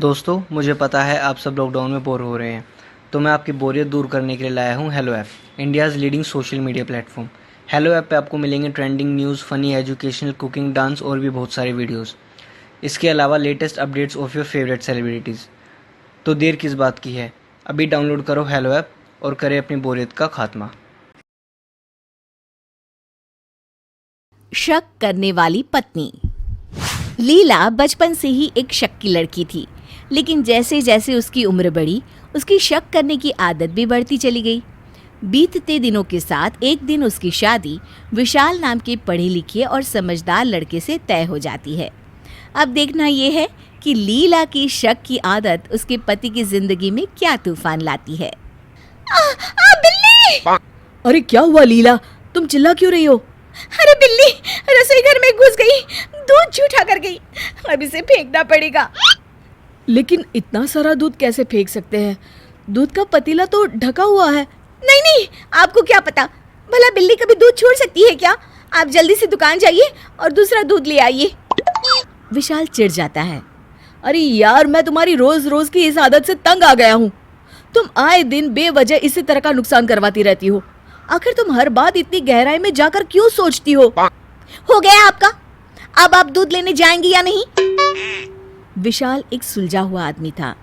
दोस्तों, मुझे पता है आप सब लॉकडाउन में बोर हो रहे हैं, तो मैं आपकी बोरियत दूर करने के लिए लाया हूँ hello app, India's leading social media platform. Hello app पे आपको मिलेंगे trending news, funny, educational, cooking, dance और भी बहुत सारे वीडियोस। इसके अलावा latest updates of your favourite celebrities. तो देर किस बात की है, अभी डाउनलोड करो हेलो ऐप और करें अपनी बोरियत का खात्मा। शक करने वाली पत्नी। लीला बचपन से ही एक शक की लड़की थी, लेकिन जैसे जैसे उसकी उम्र बढ़ी, उसकी शक करने की आदत भी बढ़ती चली गई। बीतते दिनों के साथ एक दिन उसकी शादी विशाल नाम के पढ़े लिखे और समझदार लड़के से तय हो जाती है। अब देखना यह है कि लीला की शक की आदत उसके पति की जिंदगी में क्या तूफान लाती है। बिल्ली! अरे क्या हुआ लीला, तुम चिल्ला क्यों रही हो? अरे बिल्ली रसोई घर में घुस गई, दूध झूठा कर गई, अब इसे फेंकना पड़ेगा। लेकिन इतना सारा दूध कैसे फेंक सकते हैं? दूध का पतीला तो ढका हुआ है। नहीं, आपको क्या पता, भला बिल्ली कभी दूध छोड़ सकती है क्या? आप जल्दी से दुकान जाइए और दूसरा दूध ले आइए। विशाल चिढ़ जाता है। अरे यार, मैं तुम्हारी रोज रोज की इस आदत से तंग आ गया हूँ। तुम आए दिन बेवजह इसी तरह का नुकसान करवाती रहती हो। आखिर तुम हर बात इतनी गहराई में जाकर क्यों सोचती हो? हो गया आपका, अब आप दूध लेने जाएंगी या नहीं? विशाल एक सुलझा हुआ आदमी था,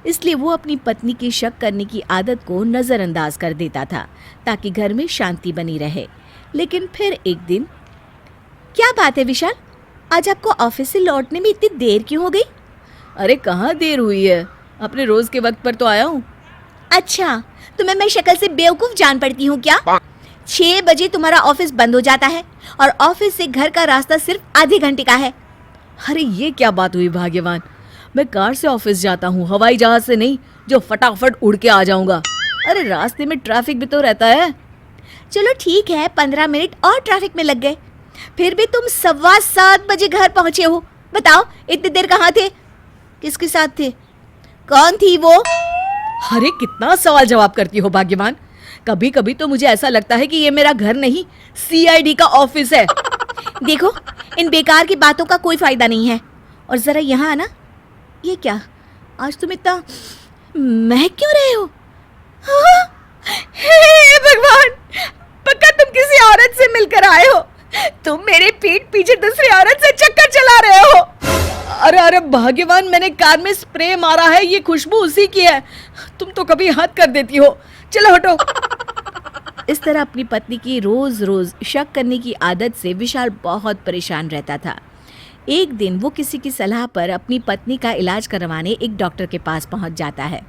इसलिए वो अपनी पत्नी की शक करने की आदत को नजरअंदाज कर देता था ताकि घर में शांति बनी रहे। लेकिन फिर एक दिन, क्या बात है विशाल, आज आपको ऑफिस से लौटने में इतनी देर क्यों हो गई? अरे कहाँ देर हुई है, अपने रोज के वक्त पर तो आया हूँ। अच्छा, तुम्हें मैं शक्ल से बेवकूफ जान पड़ती हूँ क्या? 6 बजे तुम्हारा ऑफिस बंद हो जाता है और ऑफिस से घर का रास्ता सिर्फ आधे घंटे का है। अरे ये क्या बात हुई भाग्यवान, मैं कार से ऑफिस जाता हूँ, हवाई जहाज से नहीं जो फटाफट उड़ के आ जाऊंगा। अरे रास्ते में ट्रैफिक भी तो रहता है। चलो ठीक है, 15 मिनट और ट्रैफिक में लग गए, फिर भी तुम 7:15 बजे घर पहुंचे हो। बताओ इतनी देर कहाँ थे, किसके साथ थे, कौन थी वो? अरे कितना सवाल जवाब करती हो भाग्यवान। कभी कभी तो मुझे ऐसा लगता है कि ये मेरा घर नहीं, CID का ऑफिस है। देखो, इन बेकार की बातों का कोई फायदा नहीं है। और जरा यहाँ आना। ये क्या, आज तुम इतना महक क्यों रहे हो? हे भगवान, पक्का तुम किसी औरत से मिलकर आए हो। तुम मेरे पीठ पीछे दूसरी औरत से चक्कर चला रहे हो। अरे भाग्यवान, मैंने कार में स्प्रे मारा है, ये खुशबू उसी की है। तुम तो कभी हद कर देती हो, चलो हटो। इस तरह अपनी पत्नी की रोज रोज शक करने की आदत से विशाल बहुत परेशान रहता था। एक दिन वो किसी की सलाह पर अपनी पत्नी का इलाज करवाने एक डॉक्टर के पास पहुंच जाता है।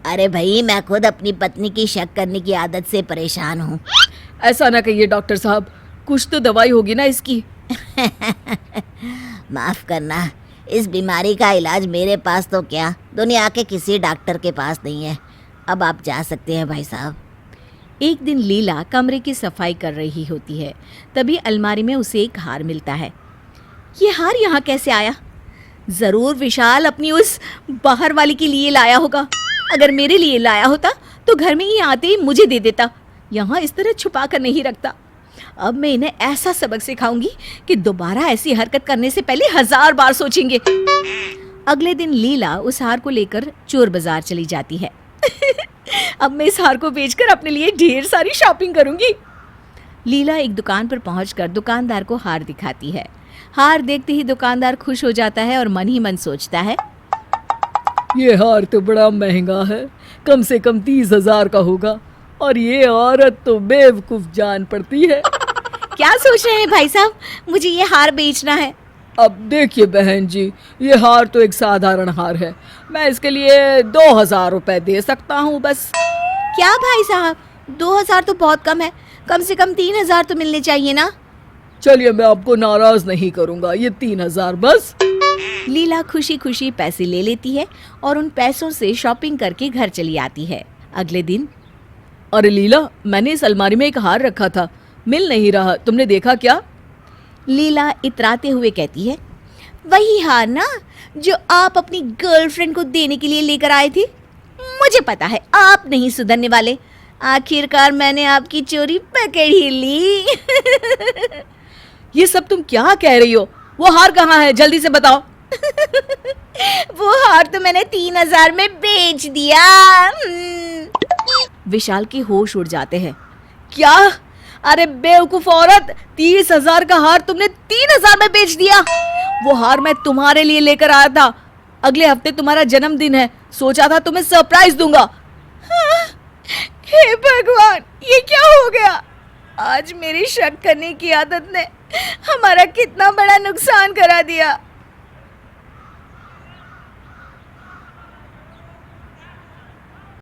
अरे भाई, मैं खुद अपनी पत्नी की शक करने की आदत से परेशान हूँ। ऐसा ना कहिए डॉक्टर साहब, कुछ तो दवाई होगी ना इसकी। माफ करना, इस बीमारी का इलाज मेरे पास तो क्या, दुनिया के किसी डॉक्टर के पास नहीं है। अब आप जा सकते हैं भाई साहब। एक दिन लीला कमरे की सफाई कर रही होती है, तभी अलमारी में उसे एक हार मिलता है। ये हार यहाँ कैसे आया? जरूर विशाल अपनी उस बाहर वाली के लिए लाया होगा। अगर मेरे लिए लाया होता तो घर में ही आते ही मुझे दे देता, यहाँ इस तरह छुपा कर नहीं रखता। अब मैं इन्हें ऐसा सबक सिखाऊंगी कि दोबारा ऐसी हरकत करने से पहले 1000 बार सोचेंगे। अगले दिन लीला उस हार को लेकर चोर बाजार चली जाती है। अब मैं इस हार को बेचकर अपने लिए ढेर सारी शॉपिंग करूंगी। लीला एक दुकान पर पहुंचकर दुकानदार को हार दिखाती है। हार देखते ही दुकानदार खुश हो जाता है और मन ही मन सोचता है, ये हार तो बड़ा महंगा है, कम से कम 30,000 का होगा, और ये औरत तो बेवकूफ जान पड़ती है। क्या सोच रहे हैं भाई साहब, मुझे ये हार बेचना है। अब देखिए बहन जी, ये हार तो एक साधारण हार है, मैं इसके लिए 2,000 रुपए दे सकता हूँ बस। क्या भाई साहब, 2,000 तो बहुत कम है, कम से कम 3,000 तो मिलने चाहिए ना। चलिए, मैं आपको नाराज नहीं करूँगा, ये 3,000 बस। लीला खुशी खुशी पैसे ले लेती है और उन पैसों से शॉपिंग करके घर चली आती है। अगले दिन, अरे लीला, मैंने इस अलमारी में एक हार रखा था, मिल नहीं रहा, तुमने देखा क्या? लीला इतराते हुए कहती है, वही हार ना जो आप अपनी गर्लफ्रेंड को देने के लिए लेकर आए थे। मुझे पता है आप नहीं सुधरने वाले, आखिरकार मैंने आपकी चोरी पकड़ ही ली। ये सब तुम क्या कह रही हो? वो हार कहाँ है, जल्दी से बताओ। वो हार तो मैंने 3,000 में बेच दिया। विशाल की होश उड़ जाते हैं। क्या? अरे बेवकूफ औरत, 30,000 का हार तुमने 3,000 में बेच दिया। वो हार मैं तुम्हारे लिए लेकर आया था। अगले हफ्ते तुम्हारा जन्मदिन है, सोचा था तुम्हें सरप्राइज दूंगा। हे भगवान, ये क्या हो गया? आज मेरी शक करने की आदत ने हमारा कितना बड़ा नुकसान करा दिया।